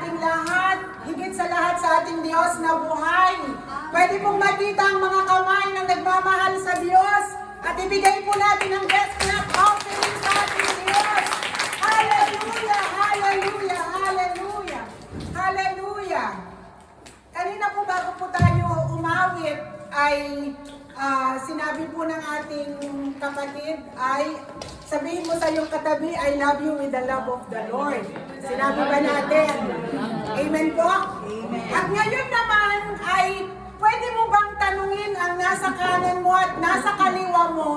ating lahat, higit sa lahat sa ating Diyos na buhay. Pwede pong makita ang mga kamay ng nagmamahal sa Diyos at ibigay po natin ang best clap offering sa ating Diyos. Hallelujah! Hallelujah! Hallelujah! Hallelujah! Kanina po bago po tayo umawit ay sinabi po ng ating kapatid ay sabihin mo sa iyong katabi, I love you with the love of the Lord. Sinabi ba natin? Amen po? Amen. At ngayon naman ay pwede mo bang tanungin ang nasa kanan mo at nasa kaliwa mo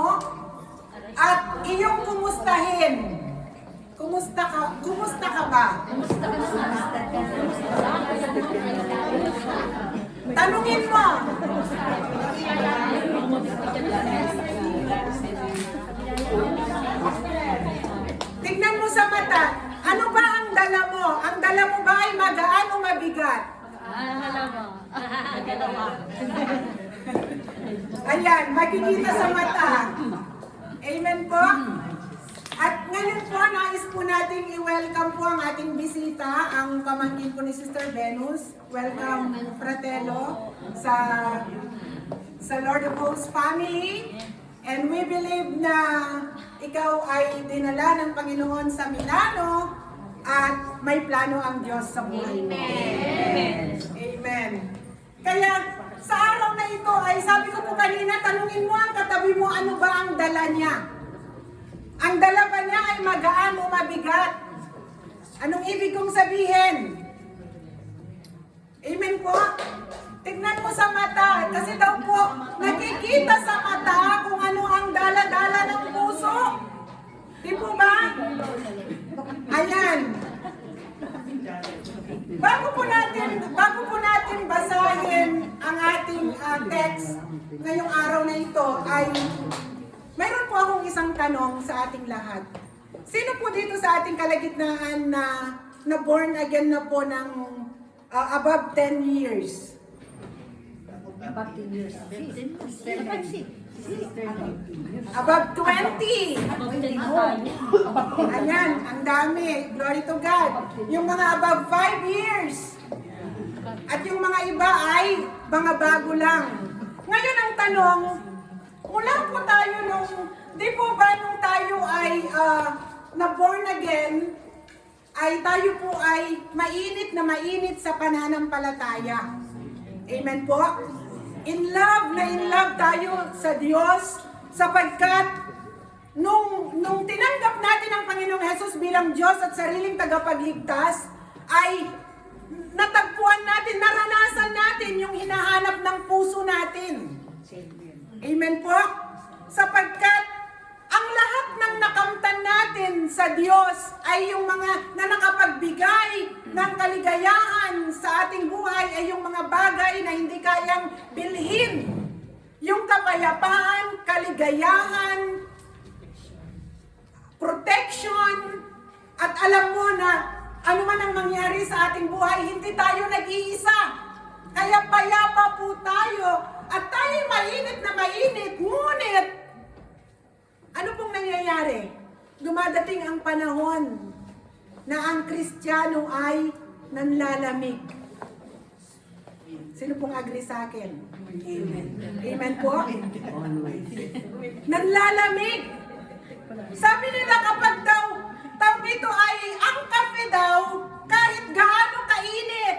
at iyong kumustahin? Kumusta ka? Kumusta ka ba? Tanungin mo. Tignan mo sa mata. Ano ba ang dala mo? Ang dala mo ba ay magaan o mabigat? Ayan, makikita sa mata. Amen po? At ngayon po, nais po natin i-welcome po ang ating bisita, ang pamangkin po ni Sister Venus. Welcome, Fratello, sa Lord of Hosts family. And we believe na ikaw ay dinala ng Panginoon sa Milano at may plano ang Diyos sa buhay mo. Amen. Amen. Kaya sa araw na ito ay sabi ko po kanina, tanungin mo ang katabi mo ano ba ang dala niya. Ang dala ba niya ay magaan o mabigat? Anong ibig kong sabihin? Amen po? Tignan mo sa mata, kasi daw po, nakikita sa mata kung ano ang dala-dala ng puso. Di po ba? Ayan. Bago po natin basahin ang ating text ngayong araw na ito, ay mayroon po akong isang tanong sa ating lahat. Sino po dito sa ating kalagitnaan na born again na po ng above 10 years? Above 10 years. Above 20. Ayan, ang dami. Glory to God. Yung mga above 5 years. At yung mga iba ay mga bago lang. Ngayon ang tanong, mula po tayo di po ba nung tayo ay na born again, ay tayo po ay mainit na mainit sa pananampalataya. Amen po? In love tayo sa Diyos sapagkat nung tinanggap natin ang Panginoong Hesus bilang Diyos at sariling tagapagligtas, ay natagpuan natin, naranasan natin yung hinahanap ng puso natin. Amen po? Sapagkat ang lahat ng nakamtan natin sa Diyos ay yung mga na nakapagbigay ng kaligayahan sa ating buhay ay yung mga bagay na hindi kayang bilhin. Yung kapayapaan, kaligayahan, protection, at alam mo na ano man ang mangyari sa ating buhay, hindi tayo nag-iisa. Kaya payapa po tayo at tayo'y mainit na mainit, ngunit ano pong nangyayari? Dumadating ang panahon na ang Kristiyano ay nanlalamig. Sino pong agree sa akin? Amen. Amen po? Nanlalamig. Sabi nila kapag daw dito ay ang kape daw kahit gaano kainit,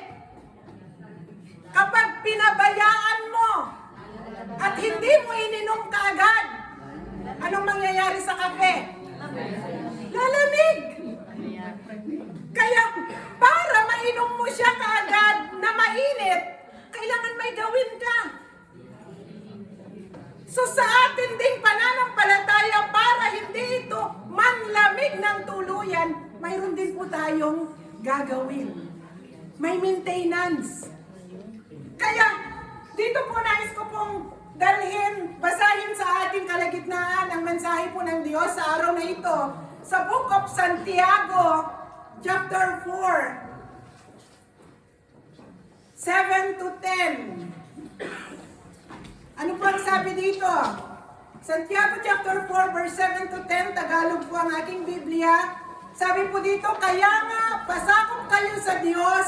kapag pinabayaan mo at hindi mo ininom kaagad, anong mangyayari sa kape? Lalamig. Kaya para mainom mo siya kaagad na mainit, kailangan may gawin ka. So sa atin ding pananampalataya, para hindi ito manlamig ng tuluyan, mayroon din po tayong gagawin. May maintenance. Kaya dito po nais ko pong basahin sa ating kalagitnaan ang mensahe po ng Diyos sa araw na ito. Sa Book of Santiago, chapter 4, 7 to 10. Ano po ang sabi dito? Santiago chapter 4, verse 7 to 10, Tagalog po ang aking Biblia. Sabi po dito, kaya nga, pasakop kayo kayo sa Diyos,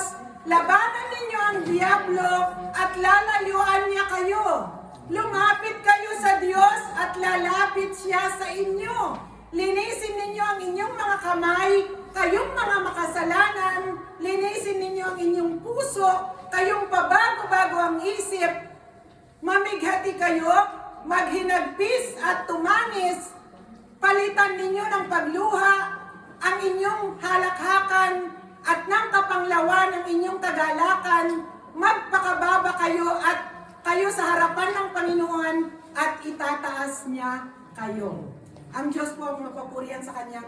labanan ninyo ang Diablo at lalayuan niya kayo. Lumapit kayo sa Diyos at lalapit siya sa inyo. Linisin ninyo ang inyong mga kamay, kayong mga makasalanan. Linisin ninyo ang inyong puso, kayong pabago-bago ang isip. Mamighati kayo, maghinagpis at tumanis. Palitan ninyo ng pagluha ang inyong halakhakan at ng kapanglawan ang inyong kagalakan. Magpakababa kayo at kayo sa harapan ng Panginoon at itataas niya kayo. Ang Diyos po ang mapapurihan sa kanyang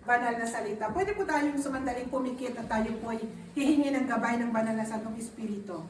banal na salita. Pwede po tayong sumandaling pumikit at tayo po ay hihingi ng gabay ng banal na Santong Espiritu.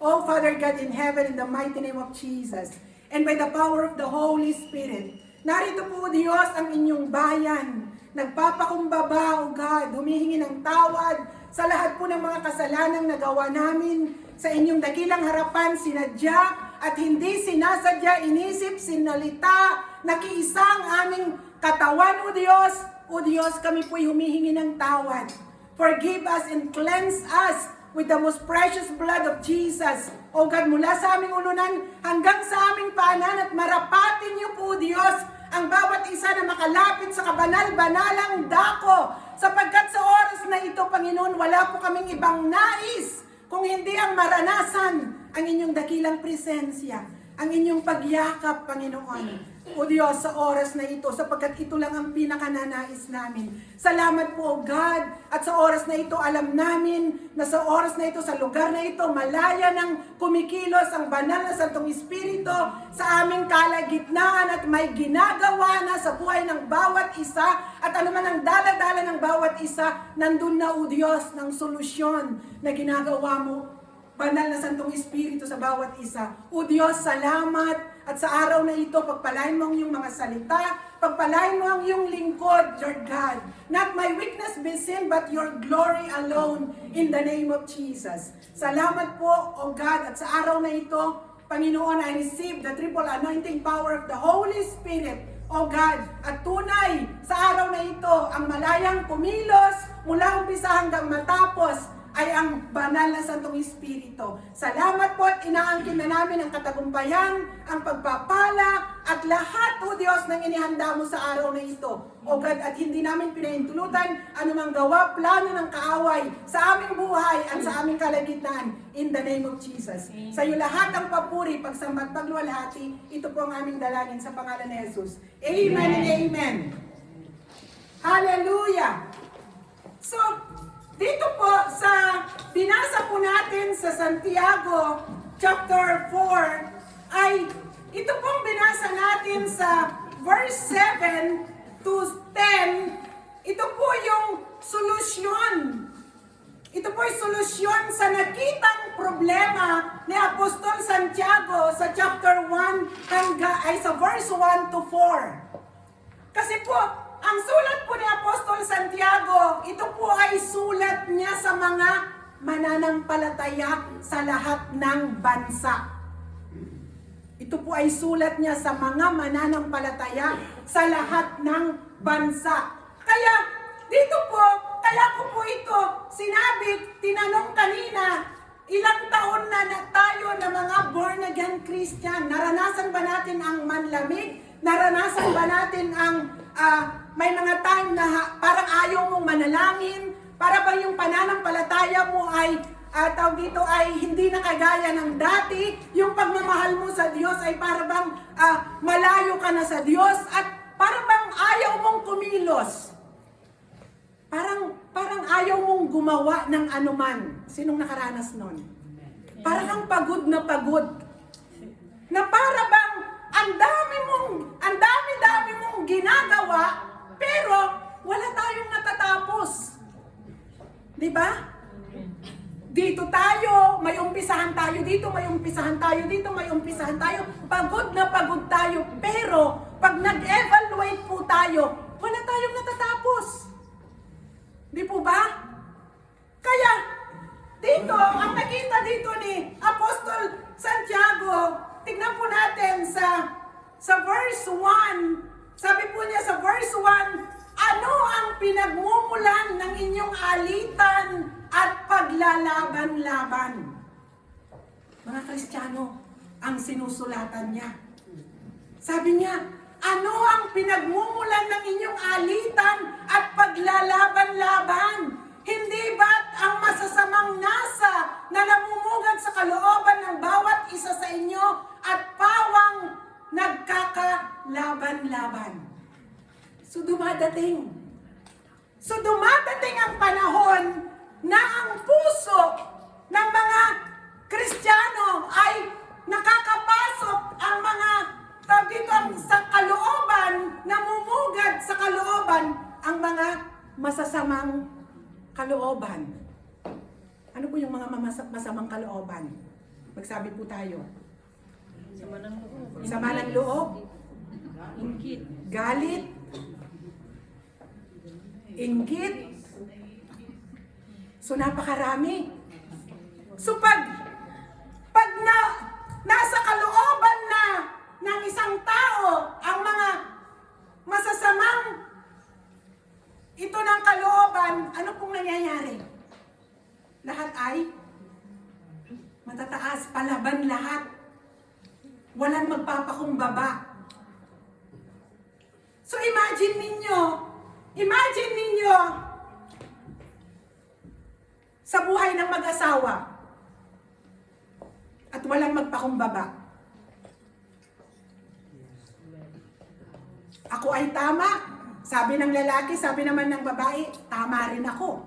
Oh Father God in heaven, in the mighty name of Jesus, and by the power of the Holy Spirit, narito po Diyos ang inyong bayan. Nagpapakumbaba, O God, humihingi ng tawad sa lahat po ng mga kasalanang nagawa namin sa inyong dakilang harapan, sinadya at hindi sinasadya, inisip, sinalita, nakiisa ang aming katawan, O Diyos. O Diyos, kami po'y humihingi ng tawad. Forgive us and cleanse us with the most precious blood of Jesus. O God, mula sa aming ulunan hanggang sa aming paanan at marapatin niyo po, Diyos, ang bawat isa na makalapit sa kabanal-banalang dako. Sapagkat sa oras na ito, Panginoon, wala po kaming ibang nais kung hindi ang maranasan ang inyong dakilang presensya, ang inyong pagyakap, Panginoon. O Diyos, sa oras na ito, sapagkat ito lang ang pinakananais namin. Salamat po, O God, at sa oras na ito, alam namin na sa oras na ito, sa lugar na ito, malaya ng kumikilos ang banal na Santong Espiritu sa aming kalagitnaan at may ginagawa na sa buhay ng bawat isa at anuman ang dala-dala ng bawat isa, nandun na, O Diyos, ng solusyon na ginagawa mo, banal na Santong Espiritu sa bawat isa. O Diyos, salamat. At sa araw na ito, pagpalain mo ang iyong mga salita, pagpalain mo ang iyong lingkod, Lord God. Not my weakness be seen, but your glory alone in the name of Jesus. Salamat po, O God, at sa araw na ito, Panginoon, I receive the triple anointing power of the Holy Spirit, O God, at tunay sa araw na ito, ang malayang kumilos mula umpisa hanggang matapos, ay ang banal na Santong Espiritu. Salamat po at inaangkin na namin ang katagumpayan, ang pagpapala, at lahat, O Diyos, ng inihanda mo sa araw na ito. O God, at hindi namin pinahintulutan anumang gawa, plano ng kaaway sa aming buhay at sa aming kalagitnaan. In the name of Jesus. Sa iyo lahat ang papuri, pagsamba at pagluwalhati, ito po ang aming dalangin sa pangalan ni Jesus. Amen and amen. Hallelujah! So, dito po sa binasa po natin sa Santiago chapter 4 ay ito pong binasa natin sa verse 7 to 10. Ito po yung solusyon. Ito po yung solusyon sa nakitang problema ni Apostol Santiago sa chapter 1 ay sa verse 1 to 4. Kasi po, ang sulat po ni Apostol Santiago, ito po ay sulat niya sa mga mananampalataya sa lahat ng bansa. Ito po ay sulat niya sa mga mananampalataya sa lahat ng bansa. Kaya dito po, kaya ko po ito sinabi, tinanong kanina, ilang taon na tayo na mga born again Christian? Naranasan ba natin ang manlamig? Naranasan ba natin ang may mga time na parang ayaw mong manalangin? Para ba yung pananampalataya mo ay tawag dito ay hindi na kagaya ng dati? Yung pagmamahal mo sa Diyos ay para bang malayo ka na sa Diyos? At para bang ayaw mong kumilos? Parang ayaw mong gumawa ng anuman. Sinong nakaranas nun? Parang kang pagod na pagod. Na para bang ang dami-dami mong ginagawa, pero wala tayong natatapos. Di ba? Dito tayo, may umpisahan tayo, dito may umpisahan tayo, dito may umpisahan tayo. Pagod na pagod tayo, pero pag nag-evaluate po tayo, wala tayong natatapos. Di po ba? Kaya, dito, ang nakita dito ni Apostol Santiago, tignan po natin sa verse 1. Sabi po niya sa verse 1, ano ang pinagmumulan ng inyong alitan at paglalaban-laban? Mga Kristiyano, ang sinusulatan niya. Sabi niya, ano ang pinagmumulan ng inyong alitan at paglalaban-laban? Hindi ba't ang masasamang nasa na namumugad sa kalooban ng bawat isa sa inyo at pawang nagkakalaban-laban? So dumadating ang panahon na ang puso ng mga Kristiyano ay nakakapasok ang mga sa kalooban, namumugad sa kalooban ang mga masasamang kalooban. Ano po yung mga masamang kalooban? Magsabi po tayo. Sama ng loob. Inggit. Galit. Inggit. So napakarami. So pag nasa kalooban na ng isang tao ang mga masasamang ito ng kalooban, ano pong nangyayari? Lahat ay matataas, palaban lahat. Walang magpapakumbaba. So imagine ninyo sa buhay ng mag-asawa at walang magpakumbaba. Ako ay tama. Sabi ng lalaki, sabi naman ng babae, tama rin ako.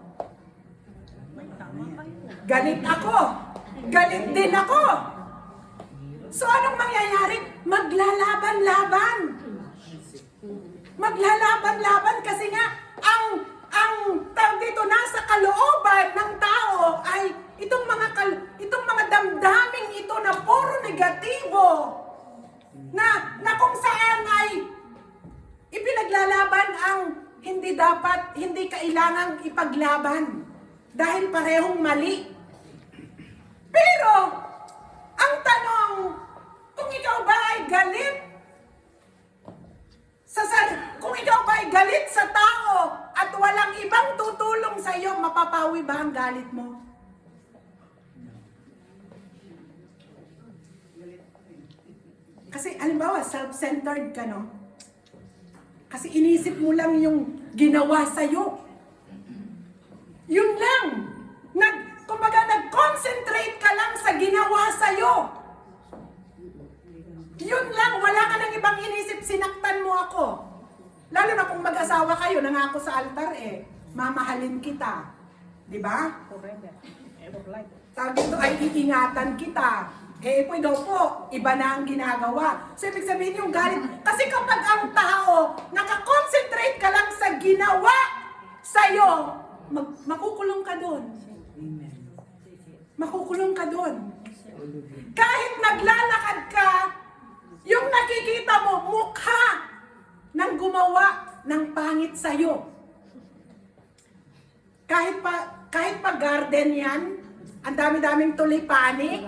Galit ako. Galit din ako. So anong mangyayari? Maglalaban-laban. Maglalaban-laban kasi nga ang tawag dito nasa kalooban ng tao ay itong mga damdaming ito na puro negatibo na kung saan ay ipinaglalaban ang hindi kailangang ipaglaban dahil parehong mali. Pero ang tanong, kung ikaw ba ay galit kung ikaw ba ay galit sa tao at walang ibang tutulong sa iyo, mapapawi ba ang galit mo? Kasi halimbawa, self-centered ka, no? Kasi inisip mo lang yung ginawa sa'yo. Yun lang. Kumbaga, nag-concentrate ka lang sa ginawa sa'yo. Yun lang, wala ka nang ibang inisip, sinaktan mo ako. Lalo na kung mag-asawa kayo, nangako sa altar mamahalin kita. Di ba? Forever. For life. Tawag ito ay iingatan kita. Po daw po, iba na ang ginagawa. So, ibig sabihin yung galit. Kasi kapag ang tao, nakakonsentrate ka lang sa ginawa sa'yo, makukulong ka doon. Makukulong ka doon. Kahit naglalakad ka, yung nakikita mo, mukha ng gumawa ng pangit sa'yo. Kahit pa garden yan, ang dami-daming tulipani,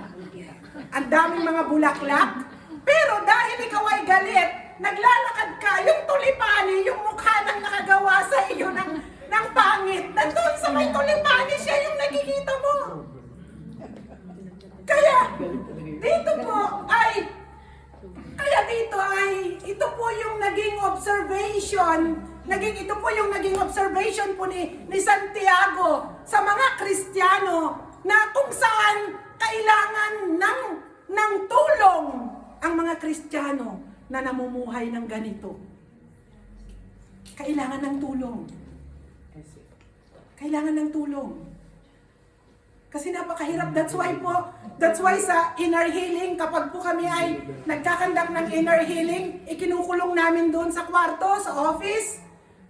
ang daming mga bulaklak, pero dahil ikaw ay galit, naglalakad ka, yung tulipani, yung mukha ng nakagawa sa iyo ng pangit, nandun sa may tulipani siya yung nakikita mo. Kaya dito ito po yung naging observation po ni Santiago sa mga Kristiyano na kung saan kailangan ng tulong ang mga Kristiyano na namumuhay ng ganito. Kailangan ng tulong. Kailangan ng tulong. Kasi napakahirap. That's why sa inner healing, kapag po kami ay nagkakandak ng inner healing, ikinukulong namin doon sa kwarto, sa office.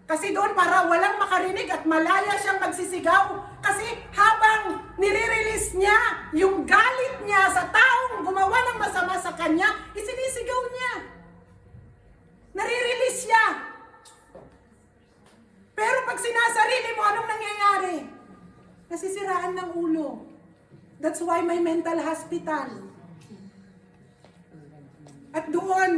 Kasi doon para walang makarinig at malaya siyang magsisigaw. Kasi habang nire-release niya yung galit niya sa taong gumawa ng masama sa kanya, isinisigaw niya. Nare-release siya. Pero pag sinasarili mo, anong nangyayari? Nasisiraan ng ulo. That's why may mental hospital. At doon,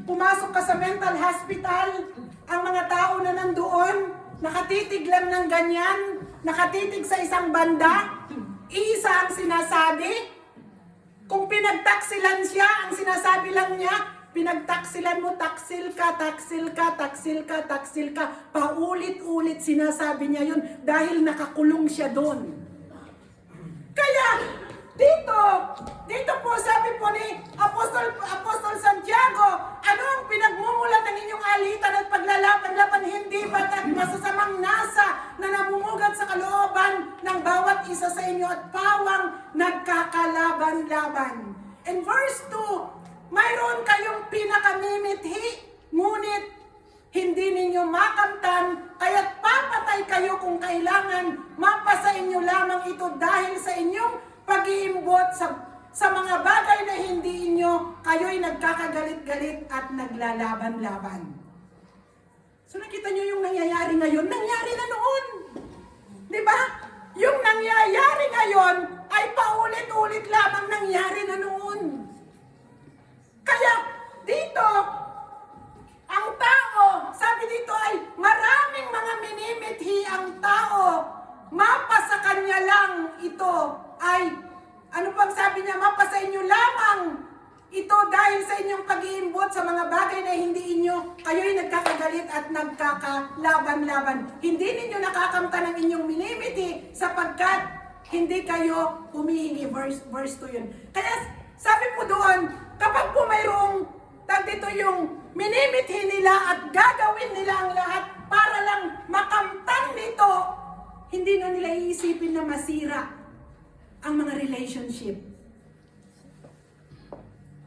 pumasok ka sa mental hospital, ang mga tao na nandoon, nakatitig lang ng ganyan, nakatitig sa isang banda, iisa ang sinasabi. Kung pinagtaksilan siya, ang sinasabi lang niya, pinagtaksilan mo, taksil ka, taksil ka, taksil ka, taksil ka. Paulit-ulit sinasabi niya yun dahil nakakulong siya doon. Kaya, dito po sabi po ni Apostol Santiago, ano ang pinagmumulat ng inyong alitan at paglalaban-laban, hindi ba't at masasamang nasa na namumugat sa kalooban ng bawat isa sa inyo at pawang nagkakalaban-laban. In verse 2, mayroon kayong pinakamimithi, ngunit hindi ninyo makamtan, kaya't papatay kayo kung kailangan, mapasa inyo lamang ito dahil sa inyong pag-iimbot sa mga bagay na hindi inyo, kayo'y nagkakagalit-galit at naglalaban-laban. So nakita nyo yung nangyayari ngayon, nangyari na noon. Di ba? Yung nangyayari ngayon ay paulit-ulit lamang nangyari na noon. Kaya dito, ang tao, sabi dito ay maraming mga minimithi ang tao, mapa sa kanya lang ito ay, ano pang sabi niya, mapa sa inyo lamang ito dahil sa inyong pag-iimbot sa mga bagay na hindi inyo, kayo'y nagkakagalit at nagkakalaban-laban. Hindi ninyo nakakamtan ng inyong minimithi sapagkat hindi kayo humihingi. Verse 2 yun. Kaya sabi po doon, kapag po mayroong dito yung minimithi nila at gagawin nila ang lahat para lang makamtan nito, hindi na nila iisipin na masira ang mga relationship.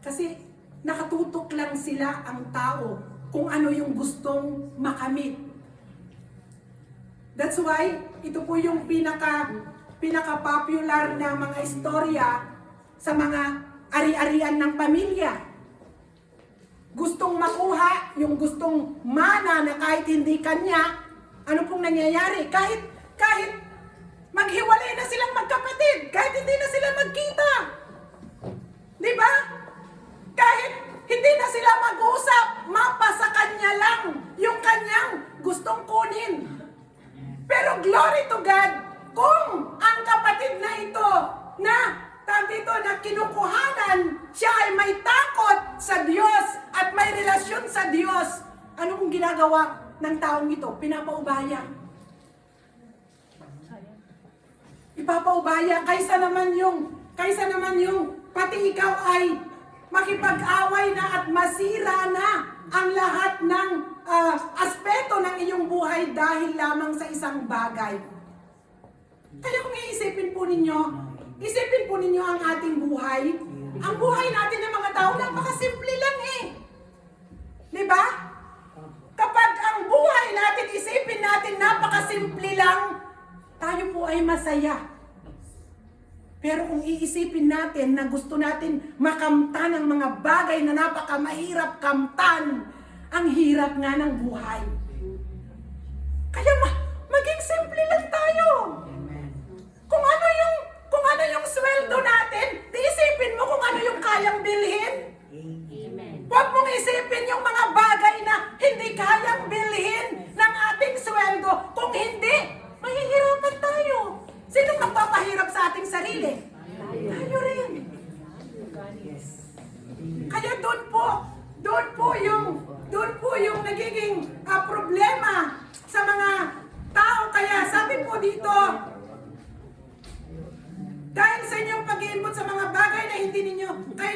Kasi nakatutok lang sila ang tao kung ano yung gustong makamit. That's why ito po yung pinaka-popular na mga istorya sa mga ari-arian ng pamilya. Gustong makuha yung gustong mana na kahit hindi kanya, ano pong nangyayari? Kahit maghiwalay na silang magkapatid, kahit hindi na sila magkita. Di ba? Kahit hindi na sila mag-usap, mapa sa kanya lang yung kanyang gustong kunin. Pero glory to God, kung ang kapatid na ito na kinukuhanan, siya ay may takot sa Diyos at may relasyon sa Diyos, ano kung ginagawa ng taong ito? Pinapaubaya. Ipapaubaya kaysa naman yung pati ikaw ay makipag-away na at masira na ang lahat ng aspeto ng iyong buhay dahil lamang sa isang bagay. Kaya kung isipin po ninyo ang ating buhay. Ang buhay natin ng mga tao, napakasimple lang eh. Di ba? Kapag ang buhay natin, isipin natin napakasimple lang, tayo po ay masaya. Pero kung iisipin natin na gusto natin makamtan ang mga bagay na napakamahirap kamtan, ang hirap nga ng buhay. Kaya maging simple lang tayo. Kung ano yung sweldo natin, isipin mo kung ano yung kayang bilhin. Huwag mong isipin yung mga bagay na hindi kayang bilhin ng ating sweldo. Kung hindi, mahihirapan tayo. Sino magpapahirap sa ating sarili? Tayo rin. Kaya doon po yung nagiging problema sa mga tao. Kaya sabi po dito, dahil sa inyong pag-iinbot sa mga bagay na hindi ninyo kayo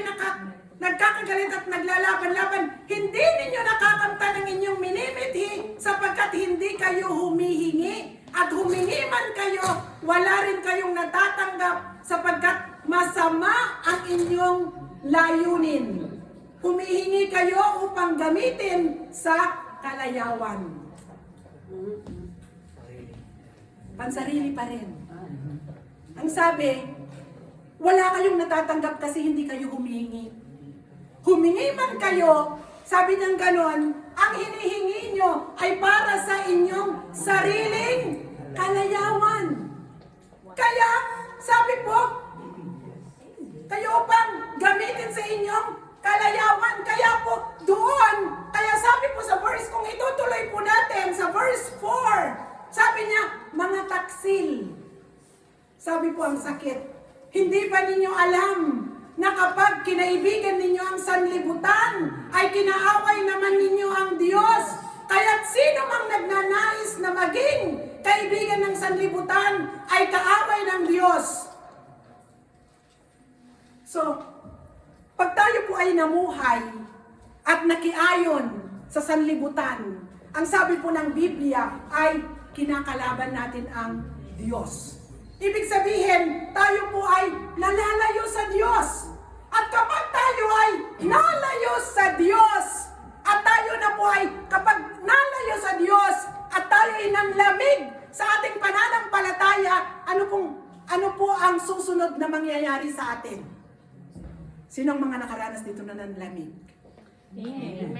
nagkakagalit at naglalaban-laban, hindi ninyo nakakamtan ng inyong minimithi sapagkat hindi kayo humihingi. At humingi man kayo, wala rin kayong natatanggap sapagkat masama ang inyong layunin. Humihingi kayo upang gamitin sa kalayawan. Pansarili pa rin. Ang sabi, wala kayong natatanggap kasi hindi kayo humihingi. Humingi man kayo, sabi niyang ganon, ang hinihingi nyo ay para sa inyong sariling kalayawan. Kaya, sabi po, kayo upang gamitin sa inyong kalayawan. Kaya po, doon, kaya sabi po sa verse, kung itutuloy po natin sa verse 4, Sabi po ang sakit, hindi ba ninyo alam na kapag kinaibigan ninyo ang sanlibutan, ay kinaaway naman ninyo ang Diyos? Kaya't sino mang nagnanais na maging kaibigan ng sanlibutan, ay kaaway ng Diyos. So, pag tayo po ay namuhay at nakiayon sa sanlibutan, ang sabi po ng Biblia ay kinakalaban natin ang Diyos. Ibig sabihin, tayo po ay lalalayo sa Diyos. At kapag tayo ay nalayo sa Diyos, at tayo na po ay kapag nalayo sa Diyos, at tayo ay nanlamig sa ating pananampalataya, ano po ang susunod na mangyayari sa atin? Sinong mga nakaranas dito na nanlamig? Amen.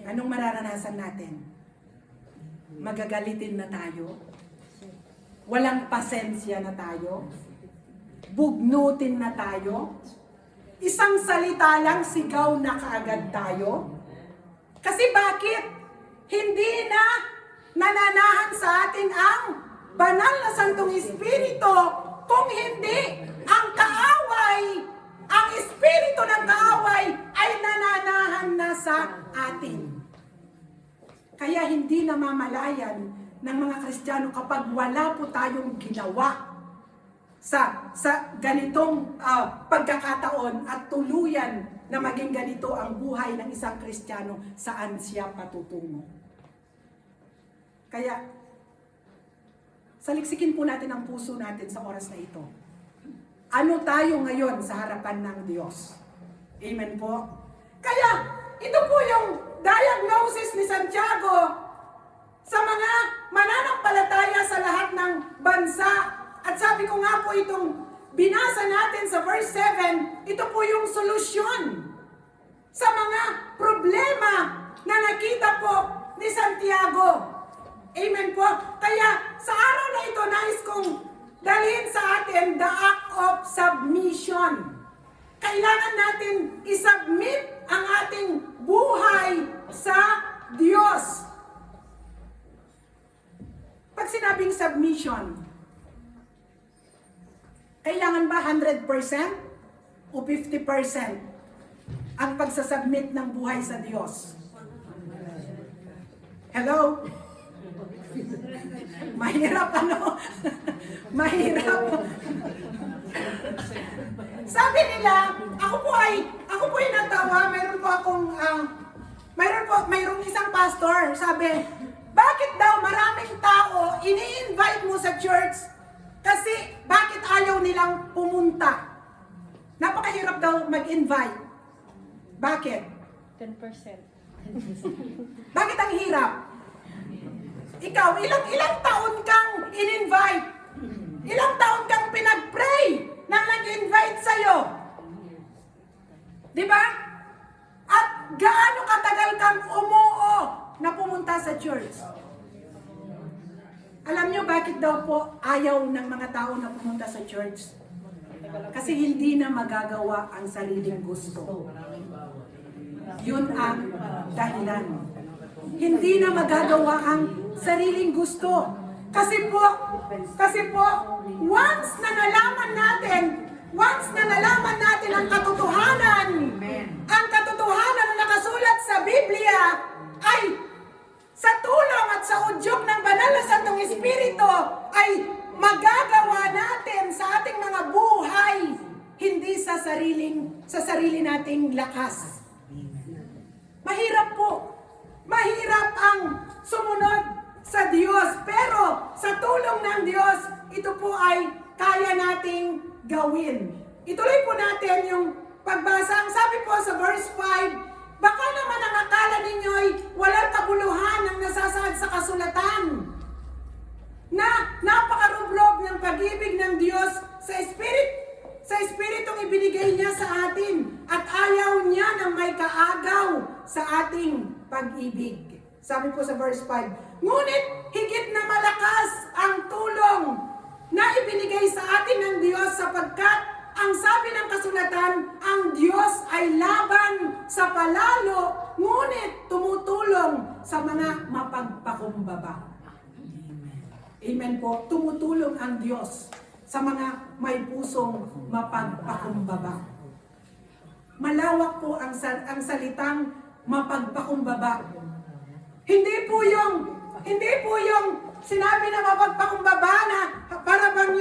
Anong mararanasan natin? Magagalitin na tayo? Walang pasensya na tayo? Bugnutin na tayo? Isang salita lang, sigaw na kaagad tayo? Kasi bakit? Hindi na nananahan sa atin ang banal na Santong Espiritu, kung hindi ang kaaway, ang espiritu ng kaaway ay nananahan na sa atin. Kaya hindi namamalayan ng mga Kristiyano kapag wala po tayong ginawa sa ganitong pagkakataon at tuluyan na maging ganito ang buhay ng isang Kristiyano, saan siya patutungo. Kaya, saliksikin po natin ang puso natin sa oras na ito. Ano tayo ngayon sa harapan ng Diyos? Amen po? Kaya, ito po yung diagnosis ni Santiago sa mga mananampalataya sa lahat ng bansa. At sabi ko nga po itong binasa natin sa verse 7, ito po yung solusyon sa mga problema na nakita po ni Santiago. Amen po? Kaya sa araw na ito, nais kong dalhin sa atin the act of submission. Kailangan natin isubmit ang ating buhay sa Diyos. Pag sinabing submission, kailangan ba 100% o 50% ang pagsasubmit ng buhay sa Diyos? Hello? Mahirap ano? Mahirap. Sabi nila, ako po ay natawa, mayroong isang pastor, sabi, bakit daw maraming tao ini-invite mo sa church? Kasi bakit ayaw nilang pumunta? Napakahirap daw mag-invite. Bakit? 10%. Bakit ang hirap? Ikaw, ilang taon kang in-invite? Ilang taon kang pinag-pray na nag-invite sa'yo? Di ba? At gaano katagal kang umuo na pumunta sa church? Alam nyo bakit daw po ayaw ng mga tao na pumunta sa church? Kasi hindi na magagawa ang sariling gusto. Yun ang dahilan. Hindi na magagawa ang sariling gusto. Kasi po, once na nalaman natin ang katotohanan na nakasulat sa Biblia, ay sa tulong at sa udyok ng banal na Santong Espiritu, ay magagawa natin sa ating mga buhay, hindi sa sarili nating lakas. Mahirap po. Mahirap ang sumunod sa Diyos. Pero sa tulong ng Diyos, ito po ay kaya nating gawin. Ituloy po natin yung pagbasa. Ang sabi po sa verse 5, baka naman ang akala ninyo'y walang kabuluhan ang nasasaad sa kasulatan, na napakarubrob ng pag-ibig ng Diyos sa Espiritong ibinigay niya sa atin, at ayaw niya ng may kaagaw sa ating pag-ibig. Sabi po sa verse 5, ngunit higit na malakas ang tulong na ibinigay sa atin ng Diyos, sapagkat ang sabi ng kasulatan, ang Diyos ay laban sa palalo, ngunit tumutulong sa mga mapagpakumbaba. Amen po. Tumutulong ang Diyos sa mga may pusong mapagpakumbaba. Malawak po ang salitang mapagpakumbaba. Hindi po yung sinabi na mapagpakumbaba na para bang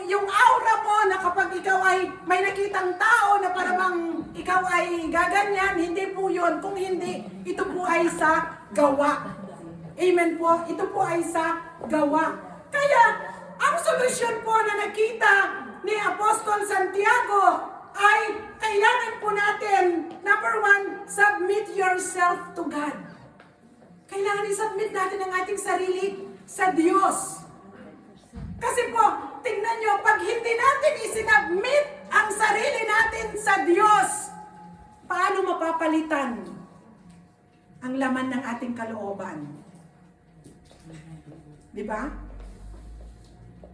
yung aura mo na kapag ikaw ay may nakitang tao na para bang ikaw ay gaganyan. Hindi po yun. Kung hindi, ito po ay sa gawa. Amen po. Ito po ay sa gawa. Kaya, ang solusyon po na nakita ni Apostol Santiago ay kailangan po natin, number 1, submit yourself to God. Kailangan i-submit natin ang ating sarili sa Diyos. Kasi po, tingnan nyo, pag hindi natin isinabmit ang sarili natin sa Diyos, paano mapapalitan ang laman ng ating kalooban? Di ba?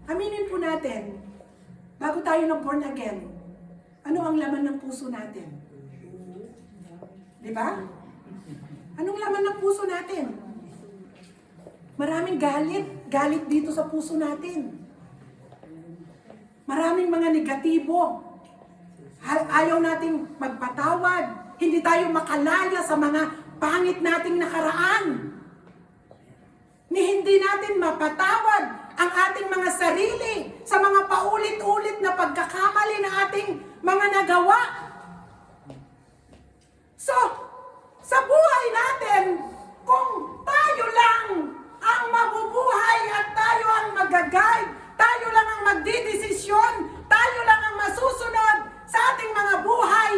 Aminin po natin, bago tayo ng born again, ano ang laman ng puso natin? Di ba? Anong laman ng puso natin? Maraming galit dito sa puso natin. Maraming mga negatibo. Ayaw nating magpatawad. Hindi tayo makalaya sa mga pangit nating nakaraan. Ni hindi natin mapatawad ang ating mga sarili sa mga paulit-ulit na pagkakamali na ating mga nagawa. So, sa buhay natin, kung tayo lang ang mabubuhay at tayo ang mag-guide, tayo lang ang magdidesisyon, tayo lang ang masusunod sa ating mga buhay,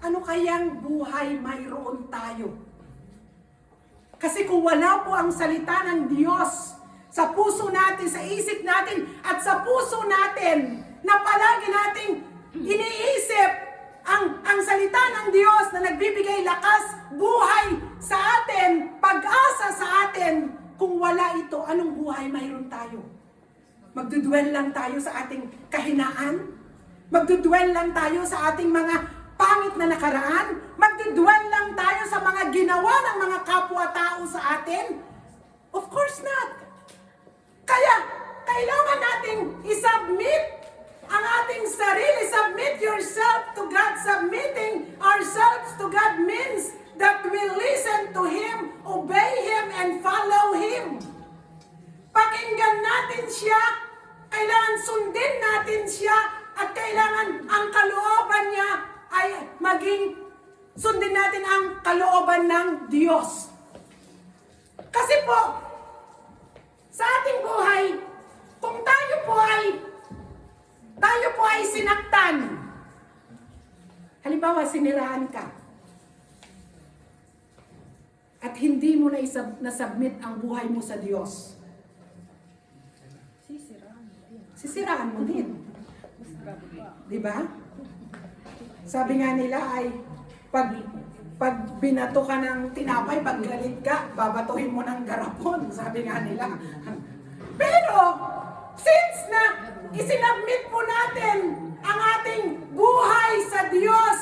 ano kayang buhay mayroon tayo? Kasi kung wala po ang salita ng Diyos sa puso natin, sa isip natin, at sa puso natin, na palagi nating iniisip ang salita ng Diyos na nagbibigay lakas, buhay sa atin, pag-asa sa atin, kung wala ito, anong buhay mayroon tayo? Magdudwell lang tayo sa ating kahinaan? Magdudwell lang tayo sa ating mga pangit na nakaraan? Magdudwell lang tayo sa mga ginawa ng mga kapwa-tao sa atin? Of course not. Kaya, kailangan nating isubmit ang ating sarili. Submit yourself to God. Submitting ourselves to God means that we listen to Him, obey Him, and follow Him. Pakinggan natin siya, kailangan sundin natin siya, at kailangan ang kalooban niya ay maging sundin natin ang kalooban ng Diyos. Kasi po, sa ating buhay, kung tayo po ay sinaktan, halimbawa siniraan ka, at hindi mo na-submit ang buhay mo sa Diyos, sisiraan mo din. Di ba? Sabi nga nila ay, pag binato ka ng tinapay, pag galit ka, babatuhin mo ng garapon. Sabi nga nila. Pero, since na isinabmit po natin ang ating buhay sa Diyos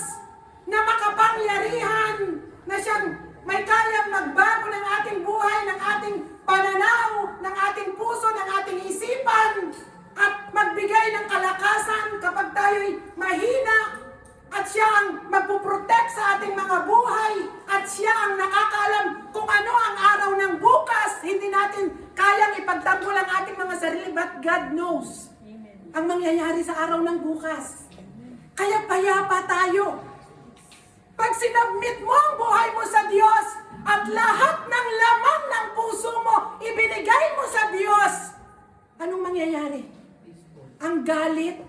na makapangyarihan, na siyang may kayang magbago ng ating buhay, ng ating pananaw, ng ating puso, ng ating isipan, at magbigay ng kalakasan kapag tayo'y mahina, at siya ang magpuprotect sa ating mga buhay, at siya ang nakakaalam kung ano ang araw ng bukas. Hindi natin kayang ipagtanggol ang ating mga sarili, but God knows ang mangyayari sa araw ng bukas. Kaya payapa tayo. Pag sinabmit mo ang buhay mo sa Diyos, at lahat ng laman ng puso mo ibinigay mo sa Diyos, anong mangyayari? Ang galit,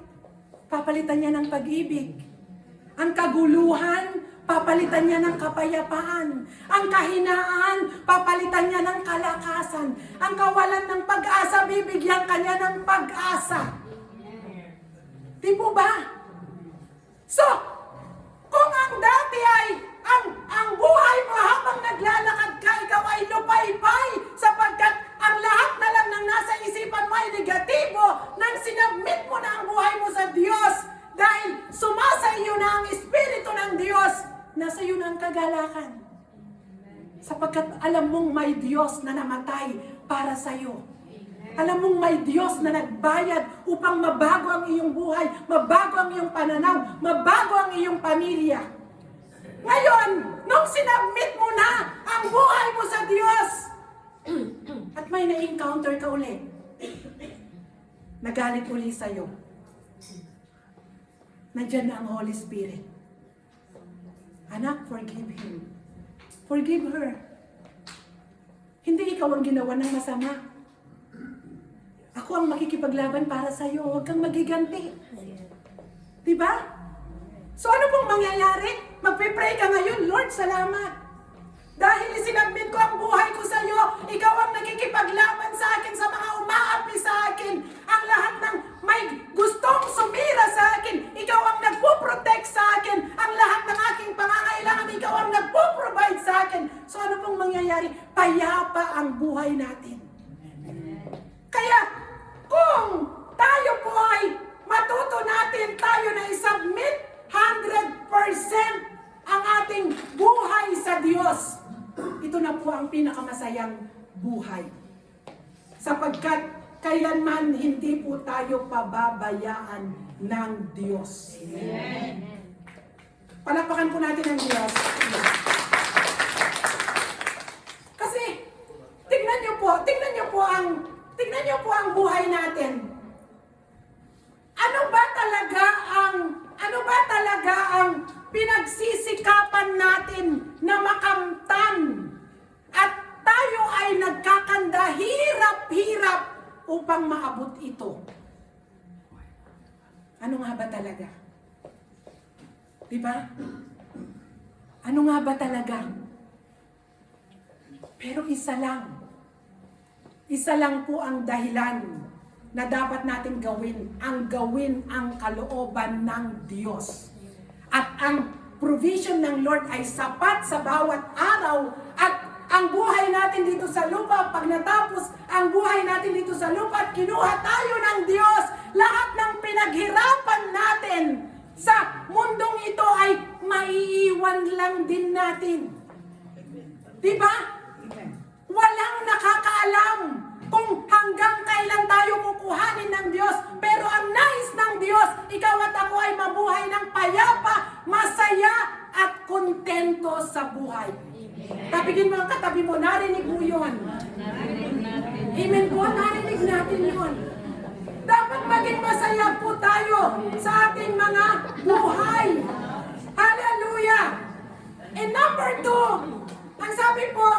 papalitan niya ng pag-ibig. Ang kaguluhan, papalitan niya ng kapayapaan. Ang kahinaan, papalitan niya ng kalakasan. Ang kawalan ng pag-asa, bibigyan kanya ng pag-asa. Di po ba? So, kung ang dati ay ang buhay mo habang naglalakad ka, ikaw ay lupay-pay sapagkat ang lahat na lang ng nasa isipan mo ay negatibo nang sinabmit mo na ang buhay mo sa Diyos dahil sumasa iyo na ang Espiritu ng Diyos, nasa iyo na ang kagalakan. Sapagkat alam mong may Diyos na namatay para sa iyo. Alam mong may Diyos na nagbayad upang mabago ang iyong buhay, mabago ang iyong pananaw, mabago ang iyong pamilya. Ngayon, nung sinabmit mo na ang buhay mo sa Diyos, at may na-encounter ka ulit, nagalit uli sa'yo, nandiyan na ang Holy Spirit. Anak, forgive him. Forgive her. Hindi ikaw ang ginawa ng masama. Ako ang makikipaglaban para sa'yo. Huwag kang magiganti. Diba? So ano pong mangyayari? Magpipray ka ngayon, Lord, salamat. Dahil isinabmit ko ang buhay ko sa iyo, ikaw ang nakikipaglaban sa akin sa mga umaapi sa akin. Ang lahat ng may gustong sumira sa akin, ikaw ang nagpo-protect sa akin. Ang lahat ng aking pangangailangan, ikaw ang nagpo-provide sa akin. So ano pong mangyayari? Payapa ang buhay natin. Kaya kung tayo po ay matuto natin, tayo na isubmit 100% ang ating buhay sa Diyos. Ito na po ang pinakamasayang buhay. Sapagkat kailanman hindi po tayo pababayaan ng Diyos. Amen. Palakpakan po natin ang Diyos. Kasi tingnan niyo po ang buhay natin. Ano ba talaga ang pinagsisikapan natin na makamtan at tayo ay nagkakanda hirap-hirap upang maabot ito? Ano nga ba talaga? Diba? Ano nga ba talaga? Pero isa lang po ang dahilan na dapat natin gawin ang kalooban ng Diyos. At ang provision ng Lord ay sapat sa bawat araw at ang buhay natin dito sa lupa, pag natapos ang buhay natin dito sa lupa at kinuha tayo ng Diyos, lahat ng pinaghirapan natin sa mundong ito ay maiiwan lang din natin. Diba? Walang nakakaalam kung hanggang kailan tayo kukuhanin ng Diyos. Pero ang nais ng Diyos, ikaw at ako ay mabuhay ng payapa, masaya, at kontento sa buhay. Tapigin mo ang katabi mo, narinig mo yun. Amen po, narinig natin yun. Dapat maging masaya po tayo sa ating mga buhay. Hallelujah! And number 2, ang sabi po,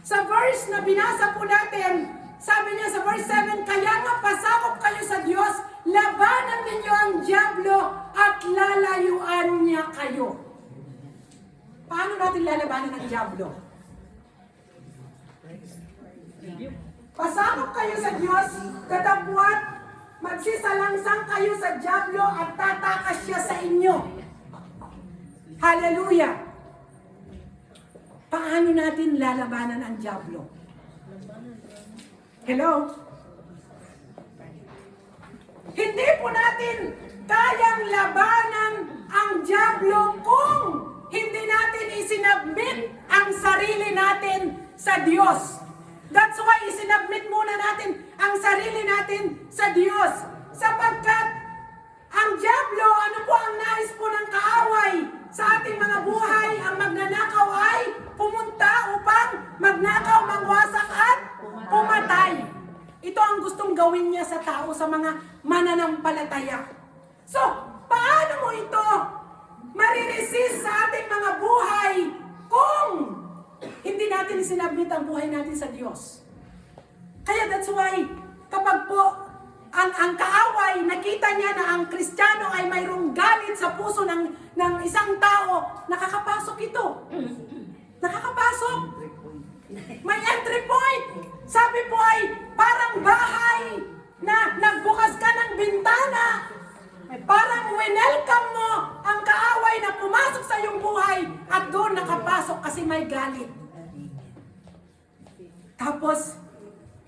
sa verse na binasa po natin, sabi niya sa verse 7, kaya nga pasakop kayo sa Diyos, labanan ninyo ang dyablo at lalayuan niya kayo. Paano natin lalabanan ang dyablo? Pasakop kayo sa Diyos, katapwat, magsisalangsang kayo sa dyablo at tatakas siya sa inyo. Hallelujah! Paano natin lalabanan ang dyablo? Hello? Hindi po natin kayang labanan ang dyablo kung hindi natin isinabmit ang sarili natin sa Diyos. That's why isinabmit muna natin ang sarili natin sa Diyos. Sapagkat ang dyablo, ano po ang nais po ng kaaway sa ating mga buhay? Ang magnanakaw ay pumunta upang magnakaw, mangwasak at pumatay. Ito ang gustong gawin niya sa tao, sa mga mananampalataya. So, paano mo ito mariresist sa ating mga buhay kung hindi natin sinabmit ang buhay natin sa Diyos? Kaya that's why, kapag po ang kaaway, nakita niya na ang Kristiyano ay mayroong galit sa puso ng isang tao, nakakapasok ito. Nakakapasok. May entry point. Sabi po ay parang bahay na nagbukas ka ng bintana. Parang winelcome mo ang kaaway na pumasok sa iyong buhay at doon nakapasok kasi may galit. Tapos,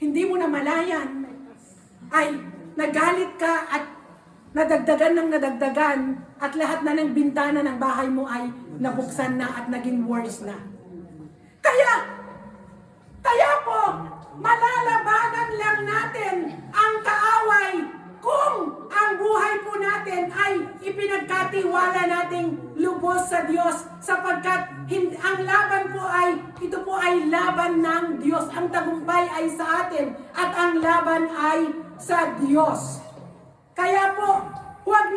hindi mo na malayan ay nagalit ka at nadagdagan ng nadagdagan at lahat na ng bintana ng bahay mo ay nabuksan na at naging worse na. Kaya po, malalabanan lang natin ang kaaway kung ang buhay po natin ay ipinagkatiwala nating lubos sa Diyos, sapagkat ang laban po ay, ito po ay laban ng Diyos. Ang tagumpay ay sa atin at ang laban ay sa Diyos. Kaya po, huwag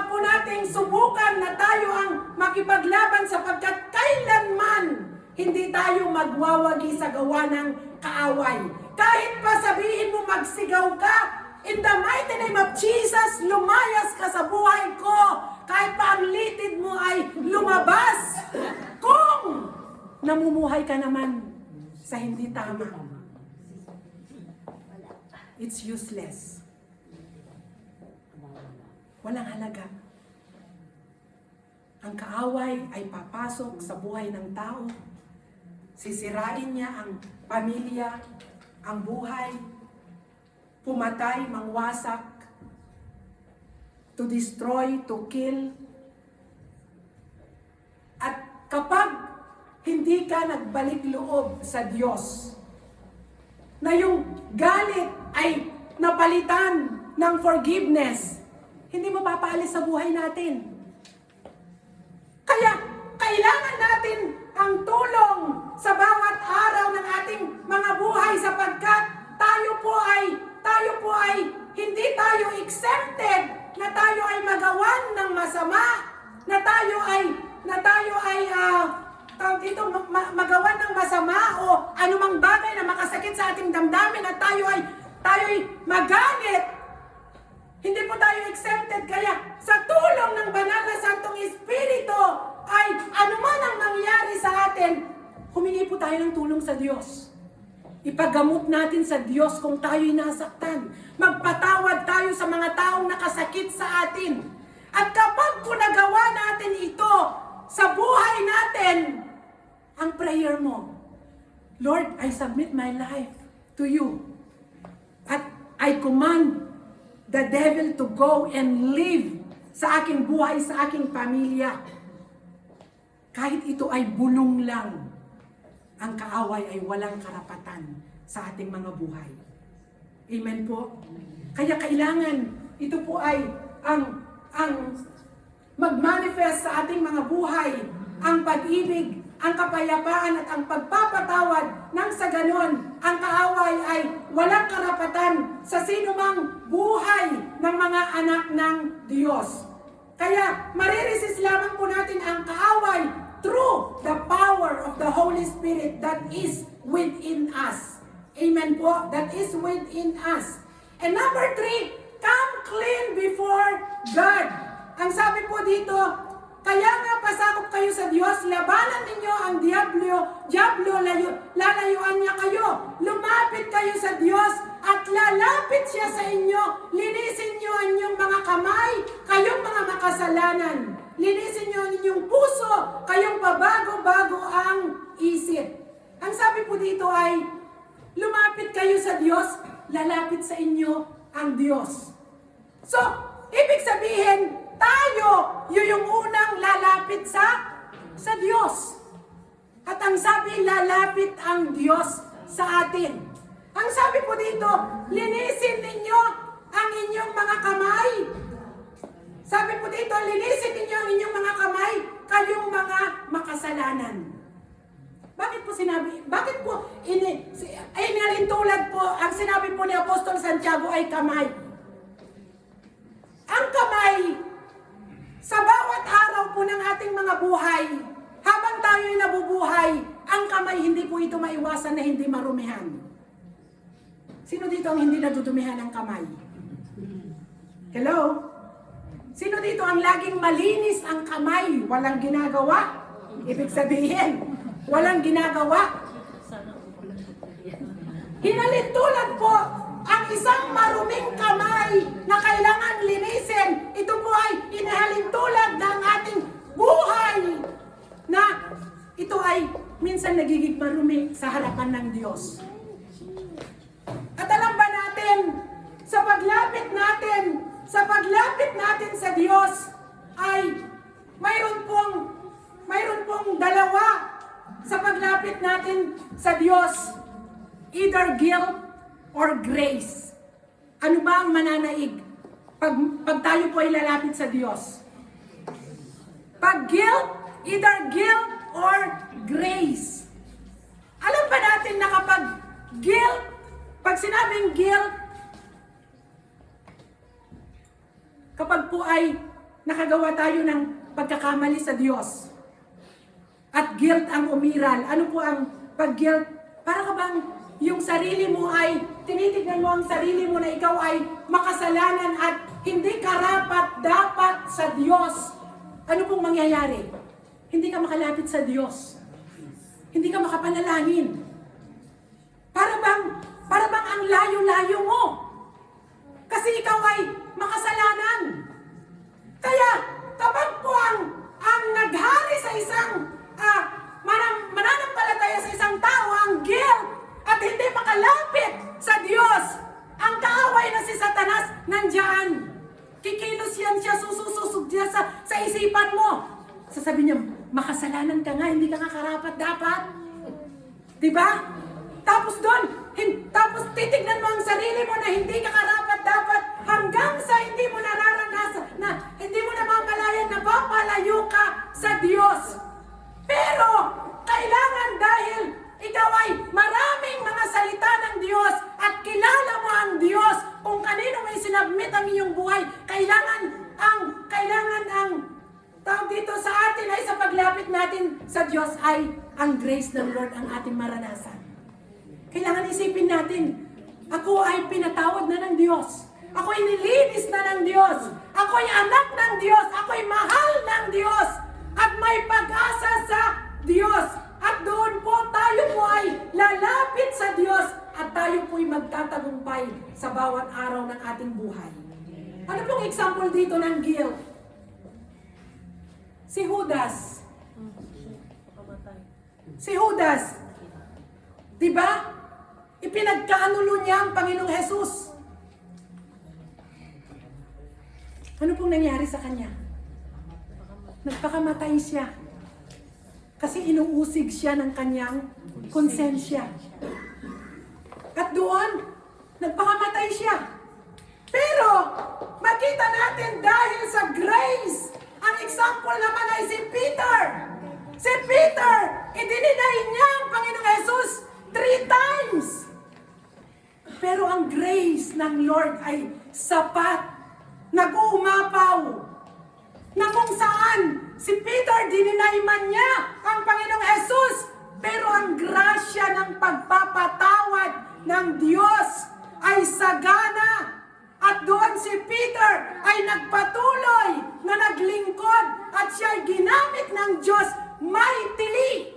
po nating subukan na tayo ang makipaglaban, sapagkat kailanman hindi tayo magwawagi sa gawa ng kaaway. Kahit pa sabihin mo magsigaw ka, in the mighty name of Jesus, lumayas ka sa buhay ko. Kahit pa ang litid mo ay lumabas. Kung namumuhay ka naman sa hindi tama, it's useless. Walang halaga. Ang kaaway ay papasok sa buhay ng tao. Sisirain niya ang pamilya, ang buhay, pumatay, mangwasak, to destroy, to kill. At kapag hindi ka nagbalik loob sa Diyos, na yung galit ay napalitan ng forgiveness, hindi mapapaalis sa buhay natin. Kaya, kailangan natin ang tulong sa bawat araw ng ating mga buhay, sapagkat tayo po ay hindi tayo exempted na tayo ay magawan ng masama, na tayo ay magawan ng masama o anumang bagay na makasakit sa ating damdamin, at tayo ay magalit. Hindi po tayo exempted. Kaya sa tulong ng Banal na Santong Espiritu ay anuman ang mangyari sa atin, humingi po tayo ng tulong sa Diyos. Ipagamot natin sa Diyos kung tayo'y nasaktan. Magpatawad tayo sa mga taong nakasakit sa atin. At kapag po nagawa natin ito sa buhay natin, ang prayer mo, Lord, I submit my life to you. At I command the devil to go and live sa aking buhay, sa aking pamilya. Kahit ito ay bulong lang, ang kaaway ay walang karapatan sa ating mga buhay. Amen po? Kaya kailangan, ito po ay ang mag-manifest sa ating mga buhay, ang pag-ibig, ang kapayapaan at ang pagpapatawad, nang sa ganon, ang kaaway ay walang karapatan sa sinumang buhay ng mga anak ng Diyos. Kaya mariresist lamang po natin ang kaaway through the power of the Holy Spirit that is within us. Amen po? That is within us. And number 3, come clean before God. Ang sabi po dito, kaya nga pasakop kayo sa Diyos, labanan ninyo ang Diablo, lalayuan niya kayo. Lumapit kayo sa Diyos at lalapit siya sa inyo. Linisin niyo ang inyong mga kamay, kayong mga makasalanan. Linisin niyo ang inyong puso, kayong pabago-bago ang isip. Ang sabi po dito ay, lumapit kayo sa Diyos, lalapit sa inyo ang Diyos. So, ibig sabihin, tayo yung unang lalapit sa Diyos. At ang sabi, lalapit ang Diyos sa atin. Ang sabi po dito, linisin ninyo ang inyong mga kamay. Sabi po dito, linisin ninyo ang inyong mga kamay, kayong mga makasalanan. Bakit po inalintulad po, ang sinabi po ni Apostol Santiago ay kamay. Ang kamay, sa bawat araw po ng ating mga buhay, habang tayo'y nabubuhay, ang kamay hindi po ito maiwasan na hindi marumihan. Sino dito ang hindi nadudumihan ng kamay? Hello? Sino dito ang laging malinis ang kamay, walang ginagawa? Ibig sabihin, walang ginagawa. Hinalintulad po ang isang maruming kamay na kailangan linisin. Ito po ay inihalintulad ng ating buhay na ito ay minsan nagiging marumi sa harapan ng Diyos. At alam ba natin, sa paglapit natin sa Diyos ay mayroon pong dalawa sa paglapit natin sa Diyos. Either guilt or grace? Ano ba ang mananaig pag tayo po ay lalapit sa Diyos? Pag guilt, either guilt or grace. Alam ba natin na kapag guilt, pag sinabing guilt, kapag po ay nakagawa tayo ng pagkakamali sa Diyos, at guilt ang umiral, ano po ang pag-guilt? Para ka bang yung sarili mo ay, tinitignan mo ang sarili mo na ikaw ay makasalanan at hindi karapat dapat sa Diyos. Ano pong mangyayari? Hindi ka makalapit sa Diyos. Hindi ka makapanalangin. Para bang ang layo-layo mo. Kasi ikaw ay makasalanan. Kaya, kapag po ang naghari sa isang mananampalataya sa isang tao, ang guilt, at hindi makalapit sa Diyos, ang kaaway na si Satanas, nandyan. Kikilos yan siya, susususog siya sa isipan mo. Sasabihin niya, makasalanan ka nga, hindi ka nga karapat dapat. Diba? Tapos tapos titignan mo ang sarili mo na hindi ka karapat dapat hanggang sa hindi mo nararanasan, na hindi mo namamalayan na papalayo ka sa Diyos. Pero, kailangan dahil ikaw ay maraming mga salita ng Diyos at kilala mo ang Diyos kung kanino may sinabmit ang iyong buhay, kailangan ang tawag dito sa atin ay sa paglapit natin sa Diyos ay ang grace ng Lord ang ating maranasan. Kailangan isipin natin, ako ay pinatawad na ng Diyos. Ako ay nilinis na ng Diyos. Ako ay anak ng Diyos. Ako ay mahal ng Diyos. At may pag-asa sa Diyos. At doon po tayo po ay lalapit sa Diyos. At tayo po ay magtatagumpay sa bawat araw ng ating buhay. Ano pong example dito ng guilt? Si Judas. Si Judas. Diba? Ipinagkaanulo niya ang Panginoong Jesus. Ano pong nangyari sa kanya? Nagpakamatay siya. Kasi inuusig siya ng kanyang konsensya. At doon, nagpakamatay siya. Pero, makita natin dahil sa grace, ang example naman ay si Peter. Si Peter, idininay niya ang Panginoong Jesus 3 times. Pero ang grace ng Lord ay sapat, nag-uumapaw, na kung saan si Peter dininay man niya ang Panginoong Jesus, pero ang grasya ng pagpapatawad ng Diyos ay sagana. At doon si Peter ay nagpatuloy na naglingkod at siya ay ginamit ng Diyos mightily.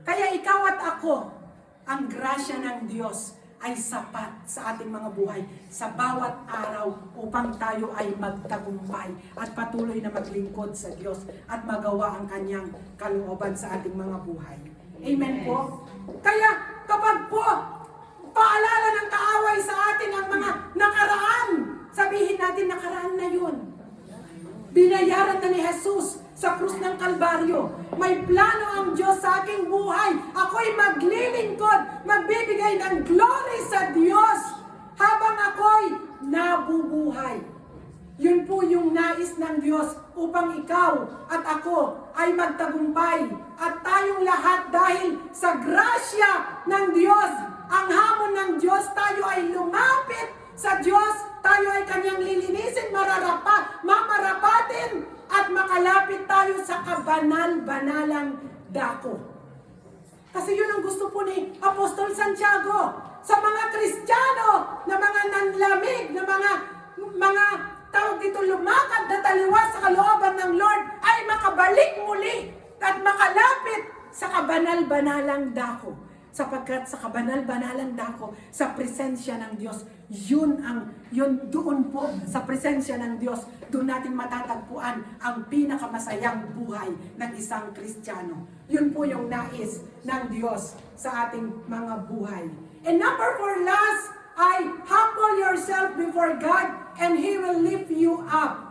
Kaya ikaw at ako, ang grasya ng Diyos ay sapat sa ating mga buhay sa bawat araw upang tayo ay magtagumpay at patuloy na maglingkod sa Diyos at magawa ang kanyang kalooban sa ating mga buhay. Amen po? Kaya kapag po paalala ng kaaway sa atin ang mga nakaraan, sabihin natin nakaraan na yun. Binayaran na ni Jesus sa krus ng Kalbaryo. May plano ang Diyos sa aking buhay. Ako'y maglilingkod, magbibigay ng glory sa Diyos habang ako'y nabubuhay. Yun po yung nais ng Diyos upang ikaw at ako ay magtagumpay. At tayong lahat dahil sa grasya ng Diyos, ang hamon ng Diyos, tayo ay lumapit sa Diyos, tayo ay kanyang lilinisin, mamarapatin, at makalapit tayo sa kabanal-banalang dako. Kasi yun ang gusto po ni Apostol Santiago sa mga Kristiyano na mga nanlamig, na mga tawag dito lumakad na taliwas sa kalooban ng Lord ay makabalik muli at makalapit sa kabanal-banalang dako. Sapagkat sa kabanal-banalang dako, sa presensya ng Diyos, yun doon po, sa presensya ng Diyos, doon natin matatagpuan ang pinakamasayang buhay ng isang Kristiyano. Yun po yung nais ng Diyos sa ating mga buhay. And number 4, last, ay humble yourself before God and He will lift you up.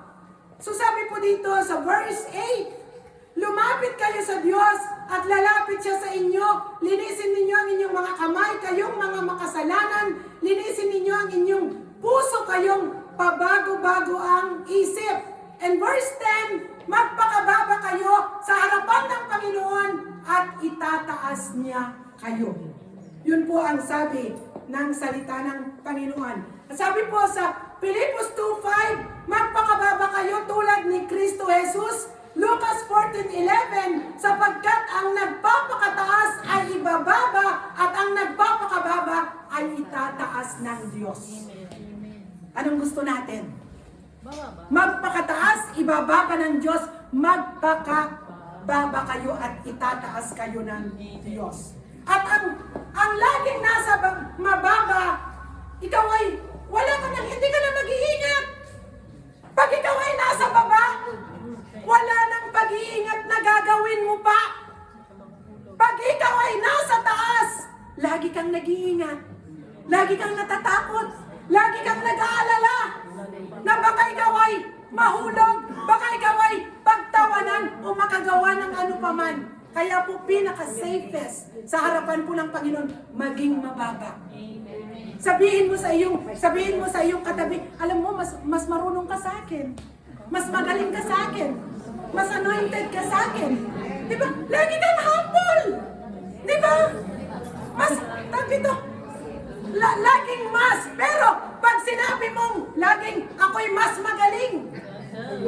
So sabi po dito sa verse 8, Lumapit kayo sa Diyos at lalapit siya sa inyo. Linisin ninyo ang inyong mga kamay, kayong mga makasalanan. Linisin ninyo ang inyong puso, kayong pabago-bago ang isip. And verse 10, magpakababa kayo sa harapan ng Panginoon at itataas niya kayo. Yun po ang sabi ng salita ng Panginoon. At sabi po sa Pilipos 2:5, magpakababa kayo tulad ni Kristo Jesus. Lucas 14:11, sapagkat ang nagpapakataas ay ibababa at ang nagpapakababa ay itataas ng Diyos. Anong gusto natin? Magpakataas, ibababa ng Diyos. Magpakababa kayo at itataas kayo ng Diyos. At ang laging nasa mababa, ikaw ay wala ka nang, hindi ka na mag-iingat. Pag ikaw ay nasa baba, wala nang pag-iingat na gagawin mo pa. Pag ikaw ay nasa taas, lagi kang nag-iingat. Lagi kang natatakot. Lagi kang nag-aalala na baka ikaw ay mahulog, baka ikaw ay pagtawanan o makagawa ng ano paman. Kaya po pinaka-safest sa harapan po ng Panginoon, maging mababa. Sabihin mo sa iyong katabi, alam mo, mas marunong ka sa akin. Mas magaling ka sa akin. Mas anointed ka sa akin. Diba? Lagi kang humble. Diba? Mas, dito, laging mas. Pero, pag sinabi mong, laging, ako'y mas magaling.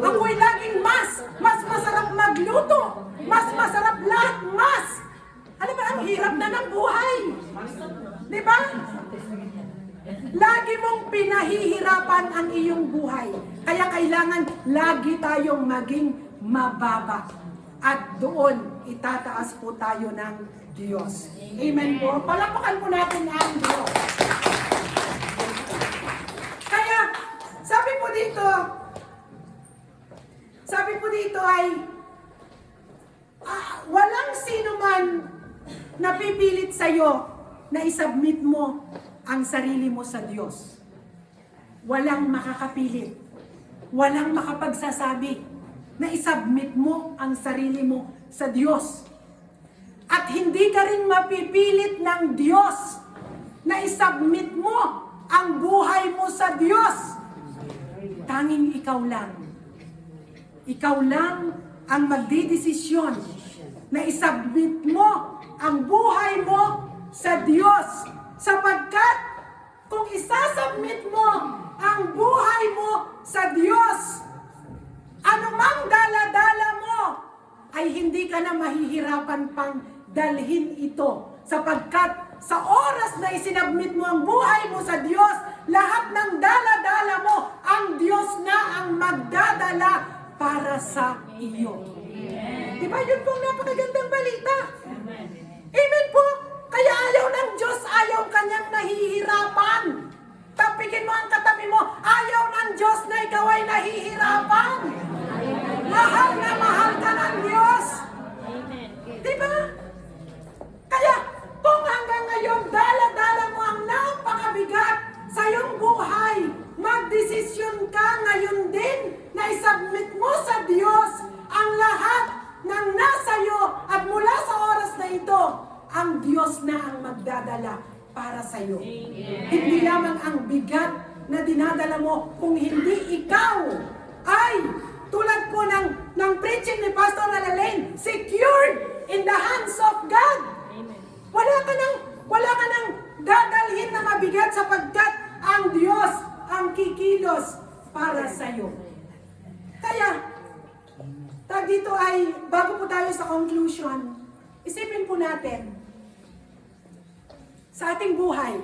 Ako'y laging mas masarap magluto. Mas masarap lahat, mas. Alam mo, ang hirap na ng buhay. Diba? Lagi mong pinahihirapan ang iyong buhay. Kaya kailangan lagi tayong maging mababa. At doon, itataas po tayo ng Diyos. Amen po. Palakpakan po natin ang Diyos. Kaya, sabi po dito ay, walang sino man napipilit sa'yo na isubmit mo ang sarili mo sa Diyos. Walang makakapilit. Walang makapagsasabi na isubmit mo ang sarili mo sa Diyos. At hindi ka rin mapipilit ng Diyos na isubmit mo ang buhay mo sa Diyos. Tanging ikaw lang. Ikaw lang ang magdidesisyon na isubmit mo ang buhay mo sa Diyos. Sapagkat kung isasubmit mo ang buhay mo sa Diyos, anumang dala-dala mo, ay hindi ka na mahihirapan pang dalhin ito. Sapagkat sa oras na isinabmit mo ang buhay mo sa Diyos, lahat ng dala-dala mo, ang Diyos na ang magdadala para sa iyo. Diba yun pong napakagandang balita? Amen po. Kaya ayaw ng Diyos, ayaw kanyang nahihirapan. Tapikin mo ang katabi mo, ayaw ng Diyos na ikaw ay nahihirapan. Mahal na mahal ka ng Diyos. Diba? Kaya kung hanggang ngayon dala-dala mo ang napakabigat sa iyong buhay, magdesisyon ka ngayon din na isubmit mo sa Diyos ang lahat ng nasa iyo at mula sa oras na ito, ang Diyos na ang magdadala para sa iyo. Hindi lamang ang bigat na dinadala mo, kung hindi ikaw ay tulad po ng preaching ni Pastor Alalain, secured in the hands of God. Wala ka nang dadalhin na mabigat sapagkat ang Diyos ang kikilos para sa iyo. Kaya, dito ay, bago po tayo sa conclusion, isipin po natin, sa ating buhay,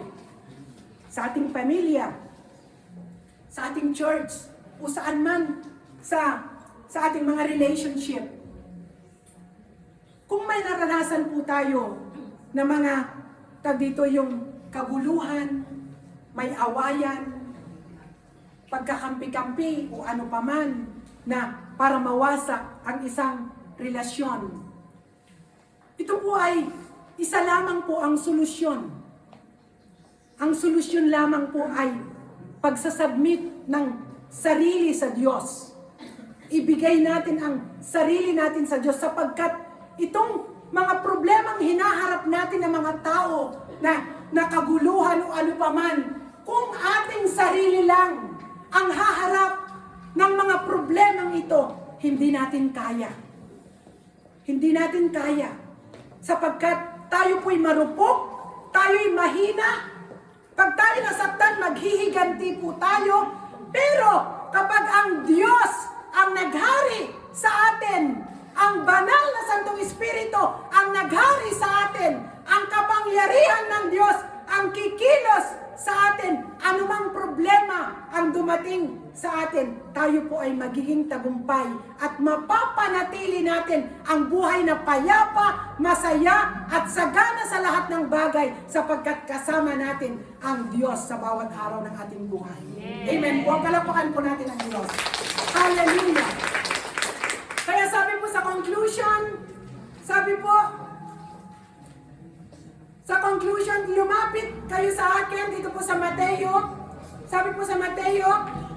sa ating pamilya, sa ating church, o saan man sa ating mga relationship, kung may naranasan po tayo na mga, dito yung kaguluhan, may awayan, pagkakampi-kampi, o ano paman, na para mawasak ang isang relasyon. Ito po ay isa lamang po ang solusyon. Ang solusyon lamang po ay pagsasubmit ng sarili sa Diyos. ibigay natin ang sarili natin sa Diyos sapagkat itong mga problemang hinaharap natin ng mga tao na nakaguluhan o ano paman, kung ating sarili lang ang haharap ng mga problemang ito, hindi natin kaya. Hindi natin kaya. Sapagkat tayo po'y marupok, tayo'y mahina. Pag tayo nasaktan, maghihiganti po tayo. Pero kapag ang Diyos ang naghari sa atin, ang banal na Santong Espiritu ang naghari sa atin, ang kapangyarihan ng Diyos ang kikilos sa atin, anumang problema ang dumating sa atin, tayo po ay magiging tagumpay at mapapanatili natin ang buhay na payapa, masaya at sagana sa lahat ng bagay sapagkat kasama natin ang Diyos sa bawat araw ng ating buhay. Amen. Huwag palakpakan po natin ang Diyos. Hallelujah. Kaya sabi po sa conclusion, lumapit kayo sa akin, dito po sa Mateo, sabi po sa Mateo,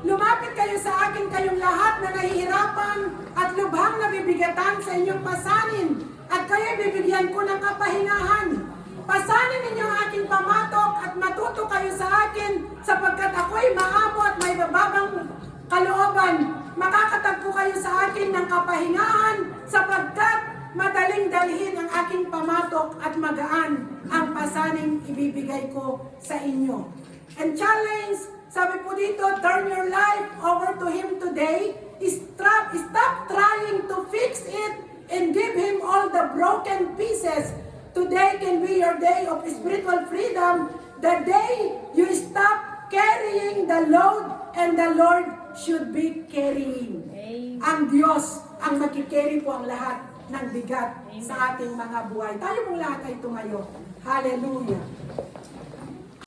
lumapit kayo sa akin kayong lahat na nahihirapan at lubhang nabibigatan sa inyong pasanin, at kayo bibigyan ko ng kapahingahan. Pasanin ninyo ang aking pamatok at matuto kayo sa akin, sapagkat ako'y maamo at may bababang kalooban. Makakatagpo kayo sa akin ng kapahingahan, sapagkat madaling dalhin ang aking pamatok at magaan ang pasaning ibibigay ko sa inyo. And challenge, sabi po dito, turn your life over to Him today. Stop trying to fix it and give Him all the broken pieces. Today can be your day of spiritual freedom. The day you stop carrying the load and the Lord should be carrying. Ang Diyos ang magkikerry po ang lahat ng bigat sa ating mga buhay. Tayo pong lahat ay tumayo. Hallelujah.